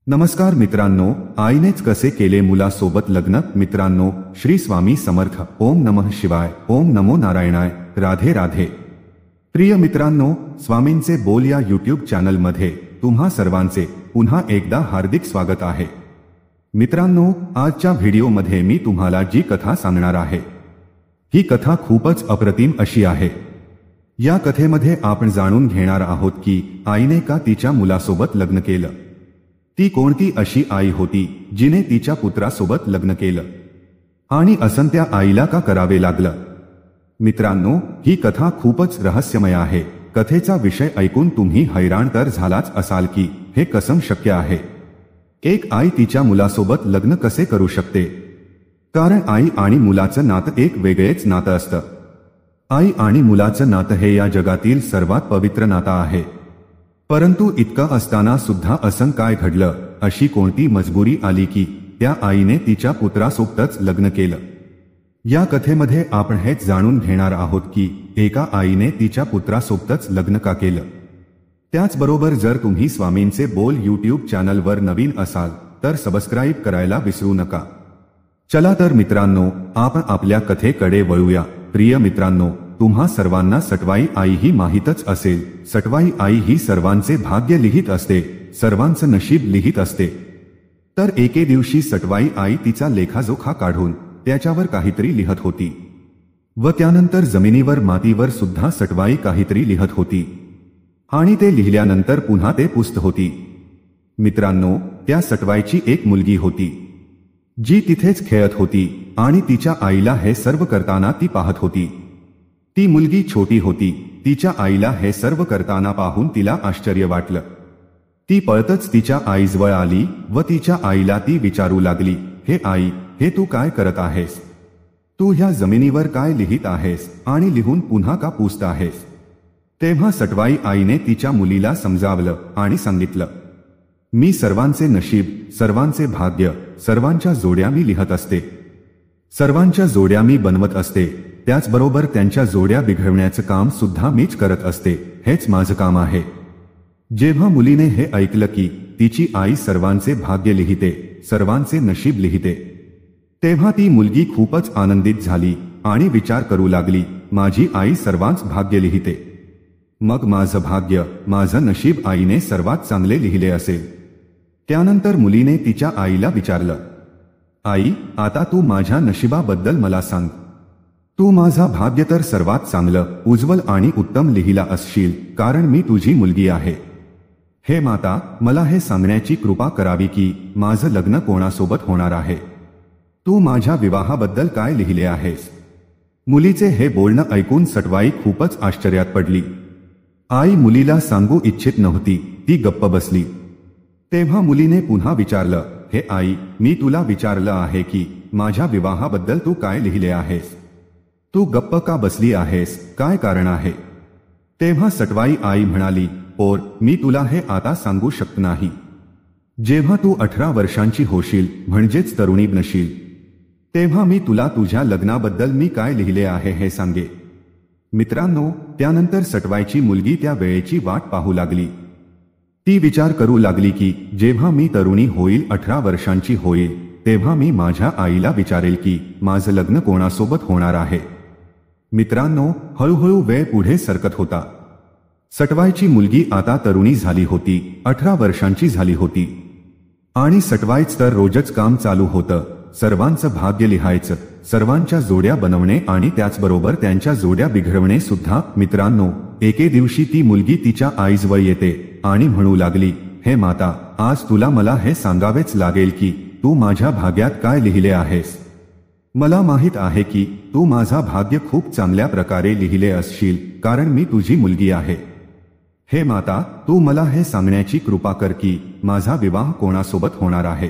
नमस्कार मित्रांनो, आईनेच कसे केले मुलासोबत लग्न. मित्रांनो, श्री स्वामी समर्थ. ओम नमः शिवाय. ओम नमो नारायणाय. राधे राधे. प्रिय मित्रांनो, स्वामींचे बोल या यूट्यूब चॅनलमध्ये तुम्हा सर्वांचे पुन्हा एकदा हार्दिक स्वागत आहे. मित्रांनो, आजच्या व्हिडिओमध्ये मी तुम्हाला जी कथा सांगणार आहे ही कथा खूपच अप्रतिम अशी आहे. या कथेमध्ये आपण जाणून घेणार आहोत की आईने का तिच्या मुलासोबत लग्न केलं. ती कोणती अशी आई होती जिने तिच्या पुत्रासोबत लग्न केलं आणि असं त्या आईला का करावे लागलं. मित्रांनो, ही कथा खूपच रहस्यमय आहे. कथेचा विषय ऐकून तुम्ही हैराण तर झालाच असाल की हे कसं शक्य आहे. एक आई तिच्या मुलासोबत लग्न कसे करू शकते. कारण आई आणि मुलाचं नातं एक वेगळेच नातं असतं. आई आणि मुलाचं नातं हे या जगातील सर्वात पवित्र नातं आहे. परंतु इतकं असताना सुद्धा असं काय घडलं, अशी कोणती मजबुरी आली की त्या आईने तिच्या पुत्रासोबतच लग्न केलं. या कथेमध्ये आपण हेच जाणून घेणार आहोत की एका आईने तिच्या पुत्रासोबतच लग्न का केलं. त्याचबरोबर जर तुम्ही स्वामींचे बोल यूट्यूब चॅनलवर नवीन असाल तर सबस्क्राईब करायला विसरू नका. चला तर मित्रांनो, आपण आपल्या कथेकडे वळूया. प्रिय मित्रांनो, तुम्हा सर्वांना सटवाई आई ही माहीतच असेल. सटवाई आई ही सर्वांचे भाग्य लिहित असते, सर्वांचं नशीब लिहित असते. तर एके दिवशी सटवाई आई तिचा लेखाजोखा काढून त्याच्यावर काहीतरी लिहत होती व त्यानंतर जमिनीवर मातीवर सुद्धा सटवाई काहीतरी लिहत होती आणि ते लिहिल्यानंतर पुन्हा ते पुसत होती. मित्रांनो, त्या सटवाईची एक मुलगी होती जी तिथेच खेळत होती आणि तिच्या आईला हे सर्व करताना ती पाहत होती. ती मुलगी छोटी होती. तिच्या आईला हे सर्व करताना पाहून तिला आश्चर्य वाटलं. ती पळतच तिच्या आईजवळ आली व तिच्या आईला ती विचारू लागली, हे आई, हे तू काय करत आहेस. तू ह्या जमिनीवर काय लिहित आहेस आणि लिहून पुन्हा का पुसत आहेस. तेव्हा सटवाई आईने तिच्या मुलीला समजावलं आणि सांगितलं, मी सर्वांचे नशीब, सर्वांचे भाग्य, सर्वांच्या जोड्या मी लिहत असते. सर्वांच्या जोड्या मी बनवत असते. त्याचबरोबर त्यांच्या जोड्या बिघडवण्याचं काम सुद्धा मीच करत असते. हेच माझं काम आहे. जेव्हा मुलीने हे ऐकलं की तिची आई सर्वांचे भाग्य लिहिते, सर्वांचे नशीब लिहिते, तेव्हा ती मुलगी खूपच आनंदित झाली आणि विचार करू लागली, माझी आई सर्वांच भाग्य लिहिते, मग माझं भाग्य, माझं नशीब आईने सर्वात चांगले लिहिले असेल. त्यानंतर मुलीने तिच्या आईला विचारलं, आई, आता तू माझ्या नशिबाबद्दल मला सांग. तू माझा भाग्य तर सर्वात चांगलं, उज्ज्वल आणि उत्तम लिहिला असशील, कारण मी तुझी मुलगी आहे. हे माता, मला हे सांगण्याची कृपा करावी की माझं लग्न कोणासोबत होणार आहे. तू माझ्या विवाहाबद्दल काय लिहिले आहेस. मुलीचे हे बोलणं ऐकून सटवाई खूपच आश्चर्यात पडली. आई मुलीला सांगू इच्छित नव्हती. ती गप्प बसली. तेव्हा मुलीने पुन्हा विचारलं, हे आई, मी तुला विचारलं आहे की माझ्या विवाहाबद्दल तू काय लिहिले आहेस. तू गप्प का बसली आहेस, काय कारण आहे. तेव्हा सटवाई आई म्हणाली, पोर, मी तुला हे आता सांगू शकत नाही. जेव्हा तू 18 वर्षांची होशील, म्हणजेच तरुणी बनशील, तेव्हा मी तुला तुझ्या लग्नाबद्दल मी काय लिहिले आहे हे सांगे. मित्रांनो, त्यानंतर सटवाईची मुलगी त्या वेळेची वाट पाहू लागली. ती विचार करू लागली की जेव्हा मी तरुणी होईल, 18 वर्षांची होईल, तेव्हा मी माझ्या आईला विचारेल की माझं लग्न कोणासोबत होणार आहे. मित्रांनो, हळूहळू वेळ पुढे सरकत होता. सटवाईची मुलगी आता तरुणी झाली होती, 18 वर्षांची झाली होती आणि सटवाईच तर रोजच काम चालू होतं. सर्वांचं भाग्य लिहायचं, सर्वांच्या जोड्या बनवणे आणि त्याचबरोबर त्यांच्या जोड्या बिघडवणे सुद्धा. मित्रांनो, एके दिवशी ती मुलगी तिच्या आईजवळ येते आणि म्हणू लागली, हे माता, आज तुला मला हे सांगावेच लागेल की तू माझ्या भाग्यात काय लिहिले आहेस. मला माहित आहे की तू माझा भाग्य खूप चांगल्या प्रकारे लिहिले असशील, कारण मी तुझी मुलगी आहे. हे माता, तू मला हे सांगण्याची कृपा कर की माझा विवाह कोणासोबत होणार आहे.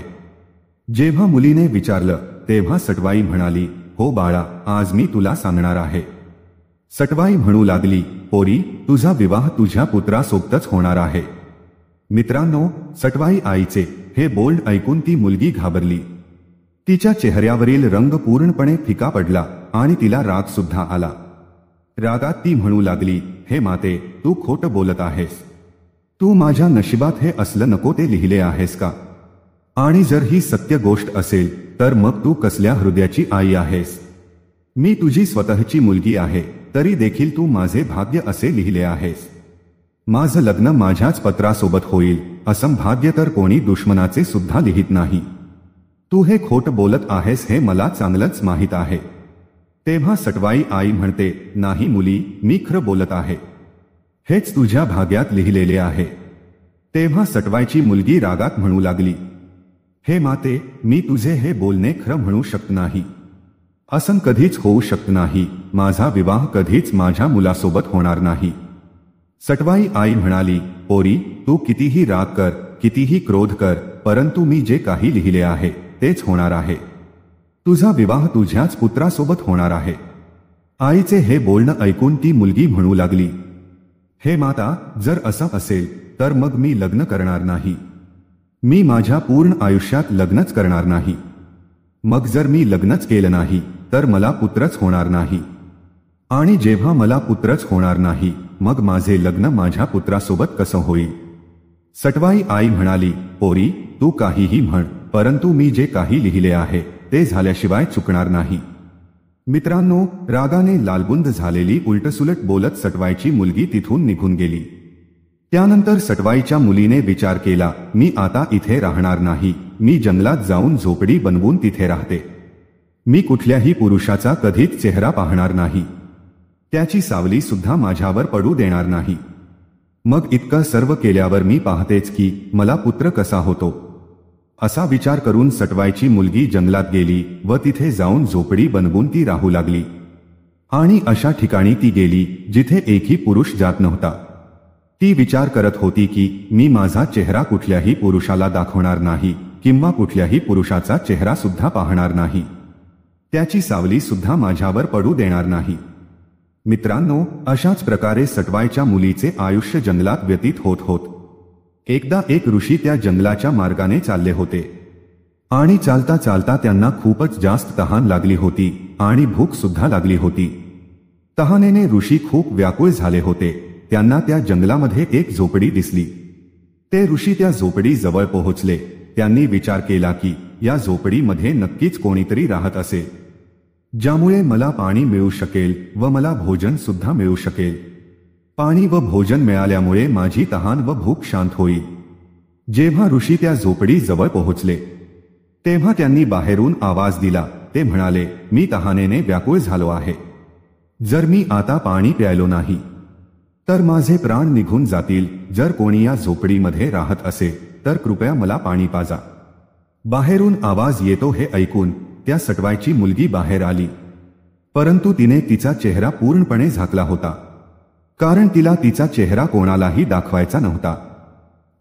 जेव्हा मुलीने विचारलं तेव्हा सटवाई म्हणाली, हो बाळा, आज मी तुला सांगणार आहे. सटवाई म्हणू लागली, पोरी, तुझा विवाह तुझ्या पुत्रासोबतच होणार आहे. मित्रांनो, सटवाई आईचे हे बोल ऐकून ती मुलगी घाबरली. तिच्या चेहऱ्यावरील रंग पूर्णपणे फिका पडला आणि तिला राग सुद्धा आला. रागात ती म्हणू लागली, हे माते, तू खोटं बोलत आहेस. तू माझ्या नशिबात हे असलं नको ते लिहिले आहेस का. आणि जर ही सत्य गोष्ट असेल तर मग तू कसल्या हृदयाची आई आहेस? मी तुझी स्वतःची मुलगी आहे, तरी देखील तू माझे भाग्य असे लिहिले आहेस. माझं लग्न माझ्याच पत्रासोबत होईल असं भाग्य तर कोणी दुश्मनाचे सुद्धा लिहित नाही. तू हे खोट बोलत आहेस हे मला चांगलंच माहीत आहे. तेव्हा सटवाई आई म्हणते, नाही मुली, मी खरं बोलत आहे. हेच तुझ्या भाग्यात लिहिलेले आहे. तेव्हा सटवाईची मुलगी रागात म्हणू लागली, हे माते, मी तुझे हे बोलणे खरं म्हणू शकत नाही. असं कधीच होऊ शकत नाही. माझा विवाह कधीच माझ्या मुलासोबत होणार नाही. सटवाई आई म्हणाली, पोरी, तू कितीही राग कर, कितीही क्रोध कर, परंतु मी जे काही लिहिले आहे तेच होणार आहे. तुझा विवाह तुझ्याच पुत्रासोबत होणार आहे. आईचे हे बोलणं ऐकून ती मुलगी म्हणू लागली, हे माता, जर असं असेल तर मग मी लग्न करणार नाही. मी माझ्या पूर्ण आयुष्यात लग्नच करणार नाही. मग जर मी लग्नच केलं नाही तर मला पुत्रच होणार नाही. आणि जेव्हा मला पुत्रच होणार नाही मग माझे लग्न माझ्या पुत्रासोबत कसं होईल? सटवाई आई म्हणाली, पोरी, तू काहीही म्हण, परंतु मी जे काही लिहिले आहे ते झाल्याशिवाय चुकणार नाही. मित्रांनो, रागाने लालबुंद झालेली उलटसुलट बोलत सटवाईची मुलगी तिथून निघून गेली. त्यानंतर सटवाईच्या मुलीने विचार केला, मी आता इथे राहणार नाही. मी जंगलात जाऊन झोपडी बनवून तिथे राहते. मी कुठल्याही पुरुषाचा कधीच चेहरा पाहणार नाही. त्याची सावली सुद्धा माझ्यावर पडू देणार नाही. मग इतकं सर्व केल्यावर मी पाहतेच की मला पुत्र कसा होतो. असा विचार करून सटवाईची मुलगी जंगलात गेली व तिथे जाऊन झोपडी बनवून ती राहू लागली. आणि अशा ठिकाणी ती गेली जिथे एकही पुरुष जात नव्हता. ती विचार करत होती की मी माझा चेहरा कुठल्याही पुरुषाला दाखवणार नाही किंवा कुठल्याही पुरुषाचा चेहरा सुद्धा पाहणार नाही. त्याची सावली सुद्धा माझ्यावर पडू देणार नाही. मित्रांनो, अशाच प्रकारे सटवाईच्या मुलीचे आयुष्य जंगलात व्यतीत होत होत. एकदा एक ऋषी त्या जंगलाच्या मार्गाने चालले होते आणि चालता चालता त्यांना खूपच जास्त तहान लागली होती आणि भूक सुद्धा लागली होती. तहानेने ऋषी खूप व्याकुळ झाले होते. त्यांना त्या जंगलामध्ये एक झोपडी दिसली. ते ऋषी त्या झोपडी जवळ पोहोचले. त्यांनी विचार केला की या झोपडीमध्ये नक्कीच कोणीतरी राहत असेल, ज्यामुळे मला पाणी मिळू शकेल व मला भोजन सुद्धा मिळू शकेल. पाणी व भोजन मिळाल्यामुळे माझी तहान व भूक शांत होईल. जेव्हा ऋषी त्या झोपडी जवळ पोहोचले तेव्हा त्यांनी बाहेरून आवाज दिला. ते म्हणाले, मी तहानेने व्याकुळ झालो आहे. जर मी आता पाणी प्यायलो नाही तर माझे प्राण निघून जातील. जर कोणी या झोपडीमध्ये राहत असेल तर कृपया मला पाणी पाजा. बाहेरून आवाज येतो हे ऐकून त्या सटवाईची मुलगी बाहेर आली, परंतु तिने तिचा चेहरा पूर्णपणे झाकला होता, कारण तिला तिचा चेहरा कोणालाही दाखवायचा नव्हता.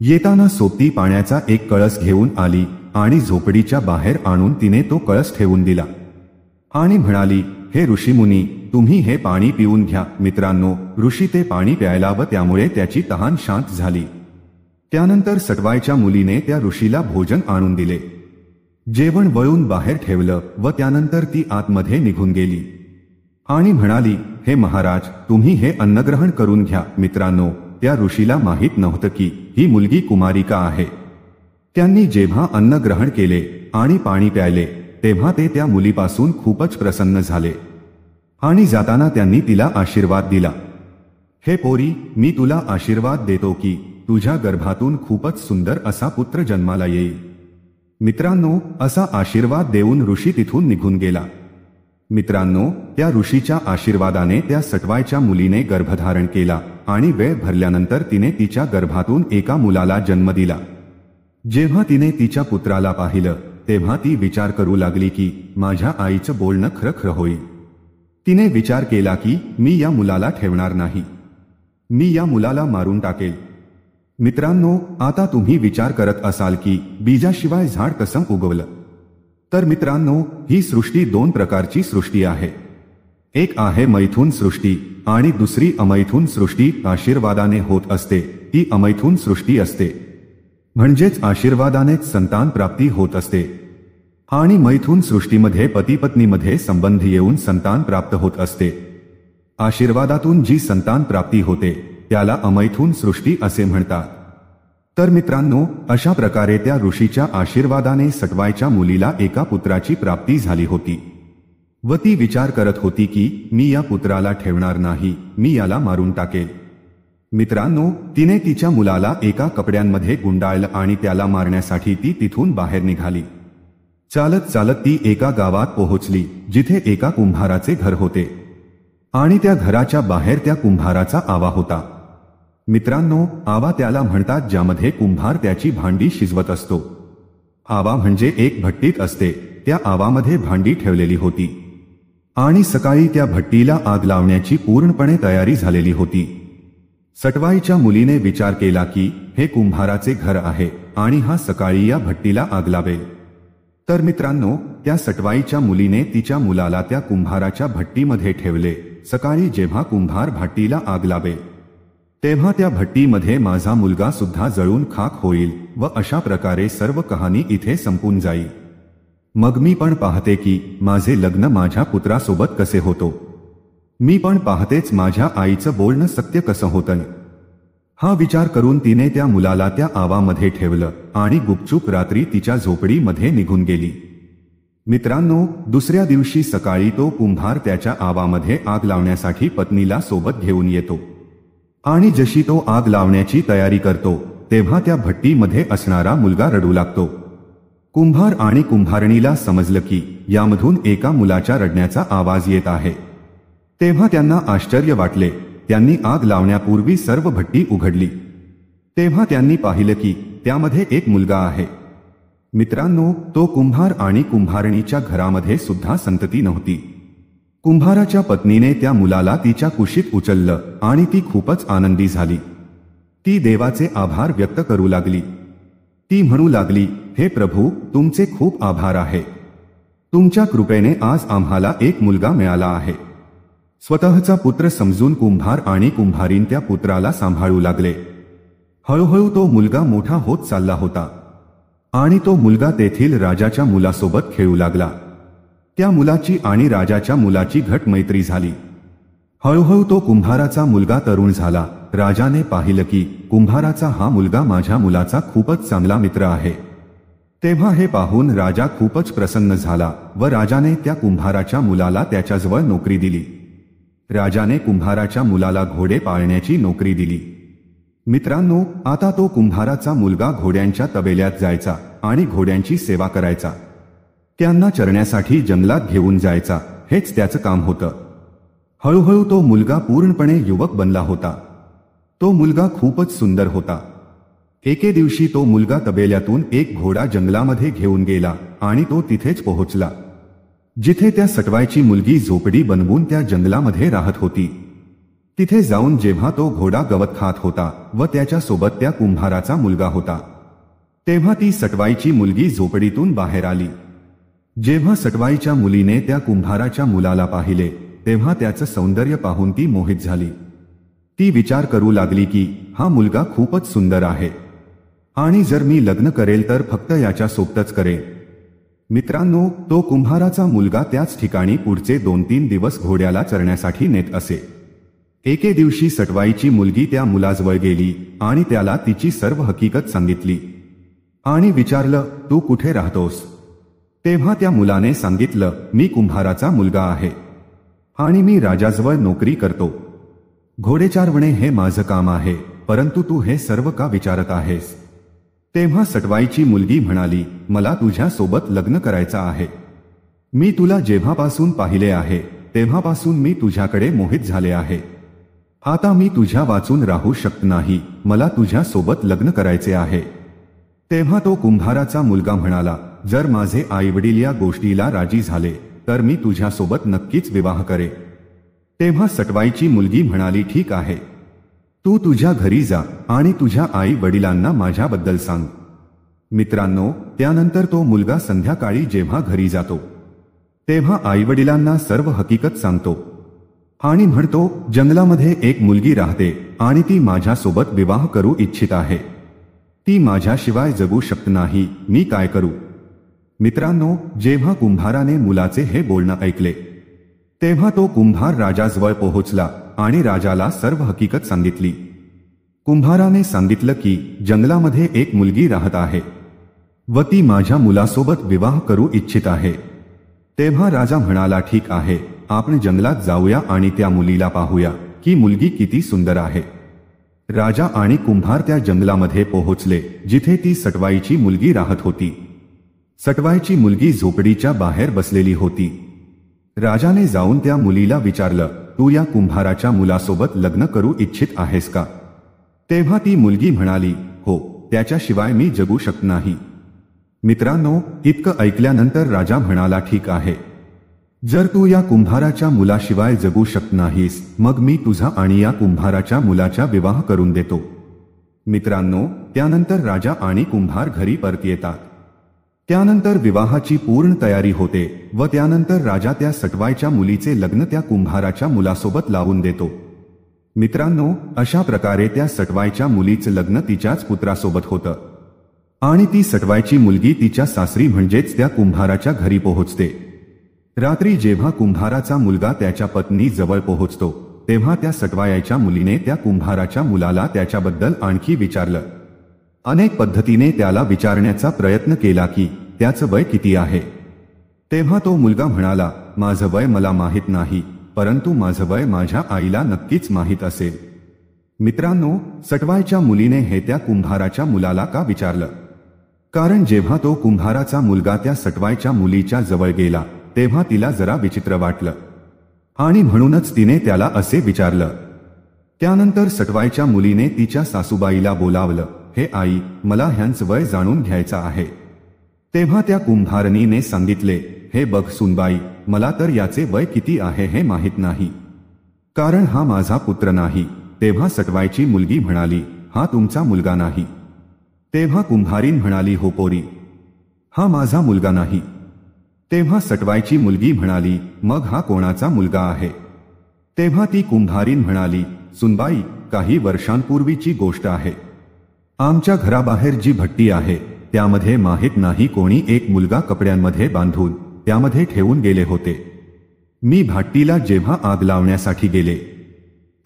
येताना सोबती पाण्याचा एक कळस घेऊन आली आणि झोपडीच्या बाहेर आणून तिने तो कळस ठेवून दिला आणि म्हणाली, हे ऋषीमुनी, तुम्ही हे पाणी पिऊन घ्या. मित्रांनो, ऋषी ते पाणी प्यायला व त्यामुळे त्याची तहान शांत झाली. त्यानंतर सटवाईच्या मुलीने त्या ऋषीला भोजन आणून दिले. जेवण वळून बाहेर ठेवलं व त्यानंतर ती आतमध्ये निघून गेली आणि म्हणाली, हे महाराज, तुम्ही हे अन्नग्रहण करून घ्या. मित्रांनो, त्या ऋषीला माहीत नव्हतं की ही मुलगी कुमारिका आहे. त्यांनी जेव्हा अन्न ग्रहण केले आणि पाणी प्यायले तेव्हा ते त्या मुलीपासून खूपच प्रसन्न झाले आणि जाताना त्यांनी तिला आशीर्वाद दिला. हे पोरी, मी तुला आशीर्वाद देतो की तुझ्या गर्भातून खूपच सुंदर असा पुत्र जन्माला येईल. मित्रांनो, असा आशीर्वाद देऊन ऋषी तिथून निघून गेला. मित्रांनो, त्या ऋषीच्या आशीर्वादाने त्या सटवाईच्या मुलीने गर्भधारण केला आणि वेळ भरल्यानंतर तिने तिच्या गर्भातून एका मुलाला जन्म दिला. जेव्हा तिने तिच्या पुत्राला पाहिलं तेव्हा ती विचार करू लागली की माझ्या आईचं बोलणं खरं खरं होईल. तिने विचार केला की मी या मुलाला ठेवणार नाही. मी या मुलाला मारून टाकेल. मित्रांनो, आता तुम्ही विचार करत असाल की बीजाशिवाय झाड कसं उगवलं? तर मित्रांनो, ही सृष्टी दोन प्रकारची सृष्टी आहे. एक आहे मैथुन सृष्टी आणि दुसरी अमैथुन सृष्टी. आशीर्वादाने होत असते ती अमैथुन सृष्टी असते, म्हणजेच आशीर्वादानेच संतान प्राप्ती होत असते. आणि मैथुन सृष्टीमध्ये पती पत्नीमध्ये संबंध येऊन संतान प्राप्त होत असते. आशीर्वादातून जी संतान प्राप्ती होते त्याला अमैथुन सृष्टी असे म्हणतात. तर मित्रांनो, अशा प्रकारे त्या ऋषीच्या आशीर्वादाने सटवायच्या मुलीला एका पुत्राची प्राप्ती झाली होती व ती विचार करत होती की मी या पुत्राला ठेवणार नाही, मी याला मारून टाकेल. मित्रांनो, तिने तिच्या मुलाला एका कपड्यांमध्ये गुंडाळलं आणि त्याला मारण्यासाठी ती तिथून बाहेर निघाली. चालत चालत ती एका गावात पोहोचली जिथे एका कुंभाराचे घर होते आणि त्या घराच्या बाहेर त्या कुंभाराचा आवा होता. मित्रांनो, आवा त्याला म्हणतात ज्यामध्ये कुंभार त्याची भांडी शिजवत असतो. आवा म्हणजे एक भट्टीत असते. त्या आवामध्ये भांडी ठेवलेली होती आणि सकाळी त्या भट्टीला आग लावण्याची पूर्णपणे तयारी झालेली होती. सटवाईच्या मुलीने विचार केला की हे कुंभाराचे घर आहे आणि हा सकाळी या भट्टीला आग लावेल. तर मित्रांनो, त्या सटवाईच्या मुलीने तिच्या मुलाला त्या कुंभाराच्या भट्टीमध्ये ठेवले. सकाळी जेव्हा कुंभार भट्टीला आग लावेल तेव्हा त्या भट्टीमध्ये माझा मुलगा सुद्धा जळून खाक होईल व अशा प्रकारे सर्व कहाणी इथे संपून जाईल. मग मी पण पाहते की माझे लग्न माझ्या पुत्रासोबत कसे होतो. मी पण पाहतेच माझ्या आईचं बोलणं सत्य कसं होतं. हा विचार करून तिने त्या मुलाला त्या आवामध्ये ठेवलं आणि गुपचूप रात्री तिच्या झोपडीमध्ये निघून गेली. मित्रांनो, दुसऱ्या दिवशी सकाळी तो कुंभार त्याच्या आवामध्ये आग लावण्यासाठी पत्नीला सोबत घेऊन येतो आणि जशी तो आग लावण्याची तयारी करतो तेव्हा त्या भट्टीमध्ये असणारा मुलगा रडू लागतो. कुंभार आणि कुंभारणीला समजलं की यामधून एका मुलाच्या रडण्याचा आवाज येत आहे. तेव्हा त्यांना आश्चर्य वाटले. त्यांनी आग लावण्यापूर्वी सर्व भट्टी उघडली तेव्हा त्यांनी पाहिलं की त्यामध्ये एक मुलगा आहे. मित्रांनो, तो कुंभार आणि कुंभारणीच्या घरामध्ये सुद्धा संतती नव्हती. कुंभाराच्या पत्नीने त्या मुलाला तिच्या कुशीत उचललं आणि ती खूपच आनंदी झाली. ती देवाचे आभार व्यक्त करू लागली. ती म्हणू लागली, हे प्रभू, तुमचे खूप आभार आहे. तुमच्या कृपेने आज आम्हाला एक मुलगा मिळाला आहे. स्वतःचा पुत्र समजून कुंभार आणि कुंभारीण त्या पुत्राला सांभाळू लागले. हळूहळू तो मुलगा मोठा होत चालला होता आणि तो मुलगा तेथील राजाच्या मुलासोबत खेळू लागला. त्या मुलाची आणि राजाच्या मुलाची घट मैत्री झाली. हळूहळू तो कुंभाराचा मुलगा तरुण झाला. राजाने पाहिलं की कुंभाराचा हा मुलगा माझ्या मुलाचा खूपच चांगला मित्र आहे. तेव्हा हे पाहून राजा खूपच प्रसन्न झाला व राजाने त्या कुंभाराच्या मुलाला त्याच्याजवळ नोकरी दिली. राजाने कुंभाराच्या मुलाला घोडे पाळण्याची नोकरी दिली. मित्रांनो, आता तो कुंभाराचा मुलगा घोड्यांच्या तबेल्यात जायचा आणि घोड्यांची सेवा करायचा. त्यांना चरण्यासाठी जंगलात घेऊन जायचा. हेच त्याचं काम होतं. हळूहळू तो मुलगा पूर्णपणे युवक बनला होता. तो मुलगा खूपच सुंदर होता. एके दिवशी तो मुलगा तबेल्यातून एक घोडा जंगलामध्ये घेऊन गेला आणि तो तिथेच पोहोचला जिथे त्या सटवायची मुलगी झोपडी बनवून त्या जंगलामध्ये राहत होती. तिथे जाऊन जेव्हा तो घोडा गवत खात होता व त्याच्यासोबत त्या कुंभाराचा मुलगा होता तेव्हा ती सटवाईची मुलगी झोपडीतून बाहेर आली. जेव्हा सटवाईच्या मुलीने त्या कुंभाराच्या मुलाला पाहिले तेव्हा त्याचं सौंदर्य पाहून ती मोहित झाली. ती विचार करू लागली की हा मुलगा खूपच सुंदर आहे आणि जर मी लग्न करेल तर फक्त याच्यासोबतच करेल. मित्रांनो, तो कुंभाराचा मुलगा त्याच ठिकाणी पुढचे 2-3 दिवस घोड्याला चरण्यासाठी नेत असे. एके दिवशी सटवाईची मुलगी त्या मुलाजवळ गेली आणि त्याला तिची सर्व हकीकत सांगितली आणि विचारलं, तू कुठे राहतोस? तेव्हा त्या मुलाने सांगितलं, मी कुंभाराचा मुलगा आहे आणि मी राजाजवळ नोकरी करतो. घोडे चारवणे हे माझं काम आहे, परंतु तू हे सर्व का विचारत आहेस? तेव्हा सटवाईची मुलगी म्हणाली, मला तुझ्या सोबत लग्न करायचं आहे. मी तुला जेव्हापासून पाहिले आहे तेव्हापासून मी तुझ्याकडे मोहित झाले आहे. आता मी तुझ्या वाचून राहू शकत नाही. मला तुझ्या सोबत लग्न करायचे आहे. तेव्हा तो कुंभाराचा मुलगा म्हणाला, जर माझे आईवडील या गोष्टीला राजी झाले तर मी तुझ्यासोबत नक्कीच विवाह करे. तेव्हा सटवाईची मुलगी म्हणाली, ठीक आहे, तू तुझ्या घरी जा आणि तुझ्या आई वडिलांना माझ्याबद्दल सांग. मित्रांनो, त्यानंतर तो मुलगा संध्याकाळी जेव्हा घरी जातो तेव्हा आईवडिलांना सर्व हकीकत सांगतो आणि म्हणतो, जंगलामध्ये एक मुलगी राहते आणि ती माझ्यासोबत विवाह करू इच्छित आहे. ती माझ्याशिवाय जगू शकत नाही. मी काय करू? मित्रांनो, जेव्हा कुंभाराने मुलाचे हे बोलणं ऐकले तेव्हा तो कुंभार राजाजवळ पोहोचला आणि राजाला सर्व हकीकत सांगितली. कुंभाराने सांगितलं की जंगलामध्ये एक मुलगी राहत आहे व ती माझ्या मुलासोबत विवाह करू इच्छित आहे। तेव्हा राजा म्हणाला, ठीक आहे, आपण जंगलात जाऊया आणि त्या मुलीला पाहूया की मुलगी किती सुंदर आहे। राजा आणि कुंभार त्या जंगलामध्ये पोहोचले जिथे ती सटवाईची मुलगी राहत होती। सटवाईची मुलगी झोपडीच्या बाहेर बसलेली होती। राजाने जाऊन त्या मुलीला विचारलं, तू या कुंभाराच्या मुलासोबत लग्न करू इच्छित आहेस का? तेव्हा ती मुलगी म्हणाली, हो, त्याच्याशिवाय मी जगू शकत नाही। मित्रांनो, इतकं ऐकल्यानंतर राजा म्हणाला, ठीक आहे, जर तू या कुंभाराच्या मुलाशिवाय जगू शकत नाहीस, मग मी तुझा आणि या कुंभाराच्या मुलाचा विवाह करून देतो। मित्रांनो, त्यानंतर राजा आणि कुंभार घरी परत येतात। त्यानंतर विवाहाची पूर्ण तयारी होते व त्यानंतर राजा त्या सटवाईच्या मुलीचे लग्न त्या कुंभाराच्या मुलासोबत लावून देतो। मित्रांनो, अशा प्रकारे त्या सटवाईच्या मुलीचं लग्न तिच्याच पुत्रासोबत होतं आणि ती सटवाईची मुलगी तिच्या सासरी म्हणजेच त्या कुंभाराच्या घरी पोहोचते। रात्री जेव्हा कुंभाराचा मुलगा त्याच्या पत्नी जवळ पोहोचतो तेव्हा त्या सटवाईच्या मुलीने त्या कुंभाराच्या मुलाला त्याच्याबद्दल आणखी विचारलं। अनेक पद्धतीने त्याला विचारण्याचा प्रयत्न केला की त्याचं वय किती आहे। तेव्हा तो मुलगा म्हणाला, माझं वय मला माहित नाही, परंतु माझं वय माझ्या आईला नक्कीच माहित असेल। मित्रांनो, सटवाईच्या मुलीने हे त्या कुंभाराच्या मुलाला का विचारलं? कारण जेव्हा तो कुंभाराचा मुलगा त्या सटवाईच्या मुलीच्या जवळ गेला तेव्हा तिला जरा विचित्र वाटलं आणि म्हणूनच तिने त्याला असे विचारलं। त्यानंतर सटवाईच्या मुलीने तिच्या सासूबाईला बोलावलं, हे आई, मला ह्यांचं वय जाणून घ्यायचं आहे। तेव्हा त्या कुंभारणीने सांगितले, हे बघ सुनबाई, मला तर याचे वय किती आहे हे माहित नाही, कारण हा माझा पुत्र नाही। तेव्हा सटवाईची मुलगी म्हणाली, हा तुमचा मुलगा नाही। तेव्हा कुंभारीन म्हणाली, हो पोरी, हा माझा मुलगा नाही। तेव्हा सटवाईची मुलगी म्हणाली, मग हा कोणाचा मुलगा आहे? तेव्हा ती कुंभारीन म्हणाली, सुनबाई, काही वर्षांपूर्वीची गोष्ट आहे। आमच्या घराबाहेर जी भट्टी आहे त्यामध्ये माहित नाही कोणी एक मुलगा कपड्यांमध्ये बांधून त्यामध्ये ठेवून गेले होते। मी भट्टीला जेव्हा आग लावण्यासाठी गेले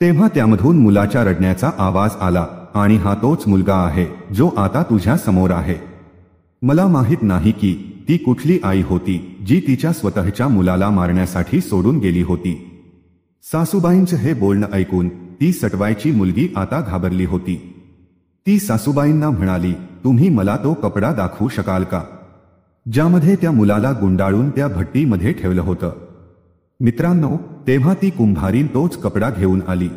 तेव्हा त्यामधून मुलाच्या रडण्याचा आवाज आला आणि हा तोच मुलगा आहे जो आता तुझ्या समोर आहे। मला माहित नाही की ती कुठली आई होती जी तिच्या स्वतःच्या मुलाला मारण्यासाठी सोडून गेली होती। सासूबाईंचं हे बोलणं ऐकून ती सटवाईची मुलगी आता घाबरली होती। ती सासूबाईंना म्हणाली, तुम्ही मला तो कपडा दाखवू शकाल का ज्यामध्ये त्या मुलाला गुंडाळून त्या भट्टीमध्ये ठेवलं होतं? मित्रांनो, तेव्हा ती कुंभारीन तोच कपडा घेऊन आली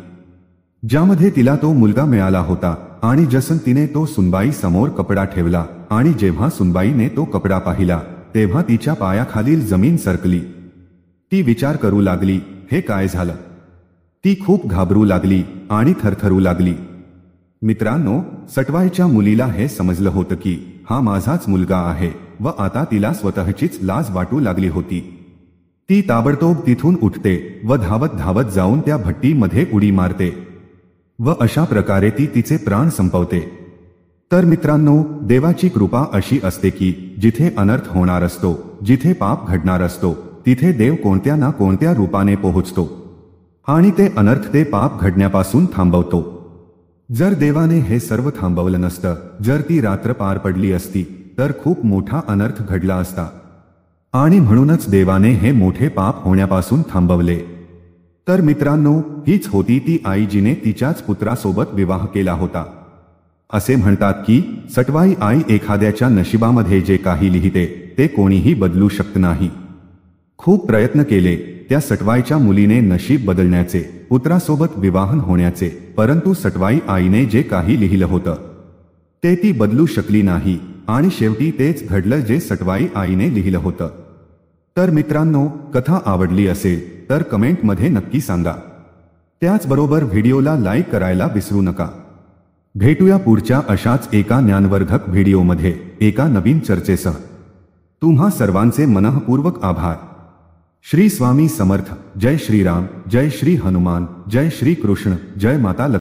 ज्यामध्ये तिला तो मुलगा मिळाला होता आणि जसं तिने तो सुनबाई समोर कपडा ठेवला आणि जेव्हा सुनबाईने तो कपडा पाहिला तेव्हा तिच्या पायाखालील जमीन सरकली। ती विचार करू लागली, हे काय झालं? ती खूप घाबरू लागली आणि थरथरू लागली। मित्रांनो, सटवाईच्या मुलीला हे समजलं होतं की हा माझाच मुलगा आहे व आता तिला स्वतःचीच लाज वाटू लागली होती। ती ताबडतोब तिथून उठते व धावत धावत जाऊन त्या भट्टीमध्ये उडी मारते व अशा प्रकारे ती तिचे प्राण संपवते। तर मित्रांनो, देवाची कृपा अशी असते की जिथे अनर्थ होणार असतो, जिथे पाप घडणार असतो, तिथे देव कोणत्या ना कोणत्या रूपाने पोहोचतो आणि ते अनर्थ ते पाप घडण्यापासून थांबवतो। जर देवाने हे सर्व थांबवलं नसतं, जर ती रात्र पार पडली असती तर खूप मोठा अनर्थ घडला असता आणि म्हणूनच देवाने हे मोठे पाप होण्यापासून थांबवले। तर मित्रांनो, हीच होती ती आई जिने तिच्याच पुत्रासोबत विवाह केला होता। असे म्हणतात की सटवाई आई एखाद्याच्या नशिबामध्ये जे काही लिहिते ते कोणीही बदलू शकत नाही। खूप प्रयत्न केले त्या सटवाईच्या मुलीने नशीब बदलण्याचे, पुत्रासोबत विवाह होण्याचे, परंतु सटवाई आईने जे काही लिहिलं होतं ते ती बदलू शकली नाही आणि शेवटी तेच घडलं जे सटवाई आईने लिहिलं होतं। तर मित्रांनो, कथा आवडली असेल तर कमेंटमध्ये नक्की सांगा। त्याचबरोबर व्हिडिओला लाईक करायला विसरू नका। भेटूया पुढच्या अशाच एका ज्ञानवर्धक व्हिडिओमध्ये एका नवीन चर्चेसह। तुम्हा सर्वांचे मनःपूर्वक आभार। श्री स्वामी समर्थ। जय श्रीराम, जय श्री हनुमान, जय श्री कृष्ण, जय माता लक्ष्मी।